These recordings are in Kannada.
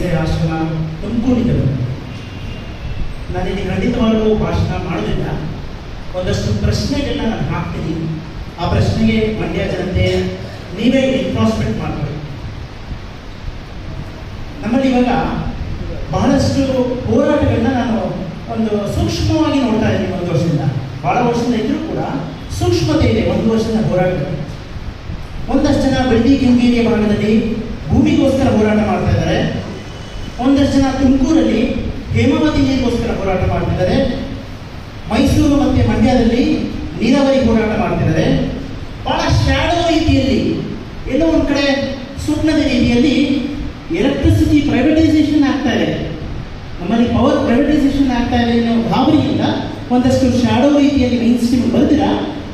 ಹೆಸರೇ ಆಶ್ರಮ ತುಮಕೂರಿದ್ದರು. ನಾನಿಲ್ಲಿ ಖಂಡಿತವಾಗಲೂ ಭಾಷಣ ಮಾಡೋದಿಲ್ಲ. ಒಂದಷ್ಟು ಪ್ರಶ್ನೆಗಳನ್ನ ನಾನು ಹಾಕ್ತೀನಿ. ಆ ಪ್ರಶ್ನೆಗೆ ಮಂಡ್ಯ ಜನತೆ ನೀವೇ ಇಂಟ್ರಾಸ್ಪೆಕ್ಟ್ ಮಾಡ್ಕೊಳ್ಳಿ. ನಮ್ಮಲ್ಲಿ ಇವಾಗ ಬಹಳಷ್ಟು ಹೋರಾಟಗಳನ್ನ ನಾನು ಒಂದು ಸೂಕ್ಷ್ಮವಾಗಿ ನೋಡ್ತಾ ಇದ್ದೀನಿ. 1 ವರ್ಷದಿಂದ, ಬಹಳ ವರ್ಷದಿಂದ ಇದ್ರೂ ಕೂಡ ಸೂಕ್ಷ್ಮತೆ ಇದೆ 1 ವರ್ಷದ ಹೋರಾಟಗಳು. ಒಂದಷ್ಟು ಜನ ಬೆಳ್ಳಿ ಕೆಂಗೇರಿಯ ಭಾಗದಲ್ಲಿ ಭೂಮಿಗೋಸ್ಕರ ಹೋರಾಟ ಮಾಡ್ತಾ ಇದ್ದಾರೆ. ಒಂದಷ್ಟು ಜನ ತುಮಕೂರಲ್ಲಿ ಹೇಮಾವತಿ ನೀರಿಗೋಸ್ಕರ ಹೋರಾಟ ಮಾಡ್ತಿದ್ದಾರೆ. ಮೈಸೂರು ಮತ್ತು ಮಂಡ್ಯದಲ್ಲಿ ನೀರಾವರಿ ಹೋರಾಟ ಮಾಡ್ತಿದ್ದಾರೆ. ಬಹಳ ಶ್ಯಾಡೋ ರೀತಿಯಲ್ಲಿ, ಎಲ್ಲೋ ಒಂದು ಕಡೆ ಸ್ವಪ್ನದ ರೀತಿಯಲ್ಲಿ ಎಲೆಕ್ಟ್ರಿಸಿಟಿ ಪ್ರೈವೇಟೈಸೇಷನ್ ಆಗ್ತಾ ಇದೆ. ನಮ್ಮಲ್ಲಿ ಪವರ್ ಪ್ರೈವೇಟೈಸೇಷನ್ ಆಗ್ತಾ ಇದೆ ಅನ್ನೋ ಭಾವನೆಯಿಂದ ಒಂದಷ್ಟು ಶ್ಯಾಡೋ ರೀತಿಯಲ್ಲಿ ಮೈನ್ ಸ್ಟ್ರೀಮ್ ಬಂದಿರ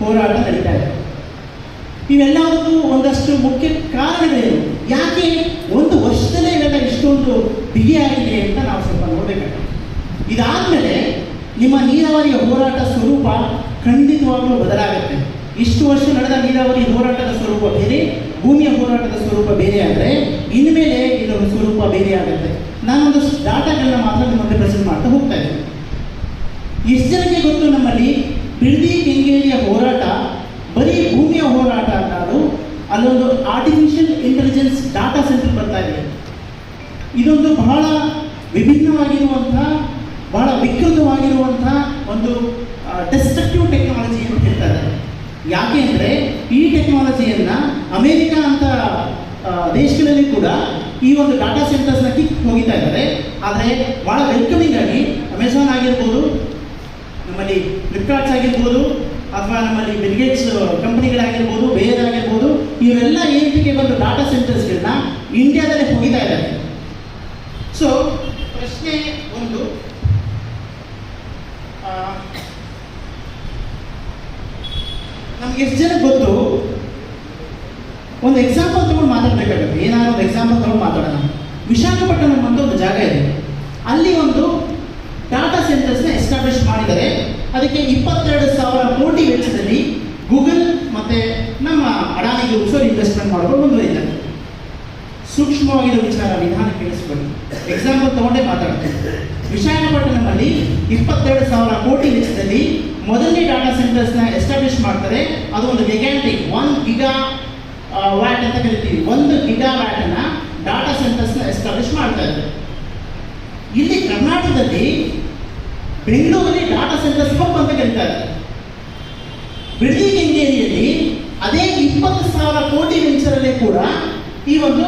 ಹೋರಾಟ ನಡೀತಾ ಇದೆ. ಇವೆಲ್ಲವೂ ಒಂದಷ್ಟು ಮುಖ್ಯ ಕಾರಣಗಳೇನು, ಯಾಕೆ 1 ವರ್ಷದಲ್ಲೇ ಇವೆಲ್ಲ ಇಷ್ಟೊಂದು ಬಿಗಿಯಾಗಿದೆ ಅಂತ ನಾವು ಸ್ವಲ್ಪ ನೋಡಬೇಕಾಗುತ್ತೆ. ಇದಾದಮೇಲೆ ನಿಮ್ಮ ನೀರಾವರಿಯ ಹೋರಾಟ ಸ್ವರೂಪ ಖಂಡಿತವಾಗಲೂ ಬದಲಾಗುತ್ತೆ. ಇಷ್ಟು ವರ್ಷ ನಡೆದ ನೀರಾವರಿ ಹೋರಾಟದ ಸ್ವರೂಪ ಬೇರೆ, ಭೂಮಿಯ ಹೋರಾಟದ ಸ್ವರೂಪ ಬೇರೆ ಆದರೆ ಇನ್ಮೇಲೆ ಇದರ ಸ್ವರೂಪ ಬೇರೆ ಆಗುತ್ತೆ. ನಾನೊಂದಷ್ಟು ಡಾಟಾಗಳನ್ನ ಮಾತ್ರ ನಿಮ್ಮ ಮುಂದೆ ಪ್ರೆಸೆಂಟ್ ಮಾಡ್ತಾ ಹೋಗ್ತಾ ಇದ್ದೀನಿ. ಎಷ್ಟು ಜನಕ್ಕೆ ಗೊತ್ತು, ನಮ್ಮಲ್ಲಿ ಬಿಡದಿ ಕೆಂಗೇರಿಯ ಹೋರಾಟ ಬರೀ ಭೂಮಿಯ ಹೋರಾಟ ಅನ್ನೋದು ಅಲ್ಲೊಂದು ಆರ್ಟಿಫಿಷಿಯಲ್ ಇಂಟೆಲಿಜೆನ್ಸ್ ಡಾಟಾ ಸೆಂಟರ್ ಬರ್ತಾ ಇದೆ. ಇದೊಂದು ಬಹಳ ವಿಭಿನ್ನವಾಗಿರುವಂತಹ, ಬಹಳ ವಿಕೃತವಾಗಿರುವಂತಹ ಒಂದು ಡೆಸ್ಟ್ರಕ್ಟಿವ್ ಟೆಕ್ನಾಲಜಿ ಅಂತ ಹೇಳ್ತಾರೆ. ಯಾಕೆ ಅಂದರೆ ಈ ಟೆಕ್ನಾಲಜಿಯನ್ನು ಅಮೇರಿಕಾ ಅಂತ ದೇಶಗಳಲ್ಲಿ ಕೂಡ ಈ ಒಂದು ಡಾಟಾ ಸೆಂಟರ್ಸ್ನ ಕಿಕ್ ಹೋಗಿತಾ ಇದ್ದಾರೆ. ಆದರೆ ಭಾಳ ವೆಲ್ಕಮಿಂಗ್ ಆಗಿ ಅಮೆಝಾನ್ ಆಗಿರ್ಬೋದು, ನಮ್ಮಲ್ಲಿ ಫ್ಲಿಪ್ಕಾರ್ಟ್ಸ್ ಆಗಿರ್ಬೋದು, ಅಥವಾ ನಮ್ಮಲ್ಲಿ ಬಿಲ್ಗೇಟ್ಸ್ ಕಂಪನಿಗಳಾಗಿರ್ಬೋದು, ಬೇರೆದಾಗಿರ್ಬೋದು, ಇವರೆಲ್ಲ ಏನಕ್ಕೆ ಬಂದು ಡಾಟಾ ಸೆಂಟರ್ಸ್ಗಳನ್ನ ಇಂಡಿಯಾದಲ್ಲೇ ಹೋಗಿತಾ ಇದ್ದಾರೆ. ಸೊ ಪ್ರಶ್ನೆ ಒಂದು, ನಮ್ಗೆ ಎಷ್ಟು ಜನ ಗೊತ್ತು, ಒಂದು ಎಕ್ಸಾಂಪಲ್ ತಗೊಂಡು ಮಾತಾಡಬೇಕಾಗುತ್ತೆ. ಏನಾದ್ರು ಒಂದು ಎಕ್ಸಾಂಪಲ್ ತಗೊಂಡು ಮಾತಾಡೋಣ. ವಿಶಾಖಪಟ್ಟಣಂ ಅಂತ ಒಂದು ಜಾಗ ಇದೆ, ಅಲ್ಲಿ ಒಂದು ಡಾಟಾ ಸೆಂಟರ್ಸ್ನ ಎಸ್ಟಾಬ್ಲಿಷ್ ಮಾಡಿದ್ದಾರೆ. ಅದಕ್ಕೆ 22,000 ಕೋಟಿ ವೆಚ್ಚದಲ್ಲಿ ಗೂಗಲ್ ಮತ್ತು ನಮ್ಮ ಅಡಾನಿ ಗ್ರೂಪ್ಸ್ ಇನ್ವೆಸ್ಟ್ಮೆಂಟ್ ಮಾಡ್ಕೊಂಡು ಮುಂದುವರಿತಾರೆ. ಸೂಕ್ಷ್ಮವಾಗಿರೋ ವಿಚಾರ ವಿಧಾನ ಕೇಳಿಸ್ಕೊಳ್ಳಿ. ಎಕ್ಸಾಂಪಲ್ ತಗೊಂಡೇ ಮಾತಾಡ್ತೀನಿ. ವಿಶಾಖಪಟ್ಟಣಂನಲ್ಲಿ 22,000 ಕೋಟಿ ವೆಚ್ಚದಲ್ಲಿ ಮೊದಲನೇ ಡಾಟಾ ಸೆಂಟರ್ಸ್ನ ಎಸ್ಟಾಬ್ಲಿಷ್ ಮಾಡ್ತಾರೆ. ಅದು ಒಂದು ಗಿಗಾಂಟಿಕ್ 1 ಗಿಗಾ ವ್ಯಾಟ್ ಅಂತ ಕರಿತೀವಿ. 1 ಗಿಗಾ ವ್ಯಾಟನ್ನು ಡಾಟಾ ಸೆಂಟರ್ಸ್ನ ಎಸ್ಟಾಬ್ಲಿಷ್ ಮಾಡ್ತಾ ಇದ್ದಾರೆ. ಇಲ್ಲಿ ಕರ್ನಾಟಕದಲ್ಲಿ ಬೆಂಗಳೂರಲ್ಲಿ ಡಾಟಾ ಸೆಂಟರ್ಸ್ ಹಬ್ ಅಂತ ಕರೀತಾರೆ. ಬಿಡದಿ ಕೆಂಗೇರಿಯಲ್ಲಿ ಅದೇ 20,000 ಕೋಟಿ ವೆಂಚರಲ್ಲಿ ಕೂಡ ಈ ಒಂದು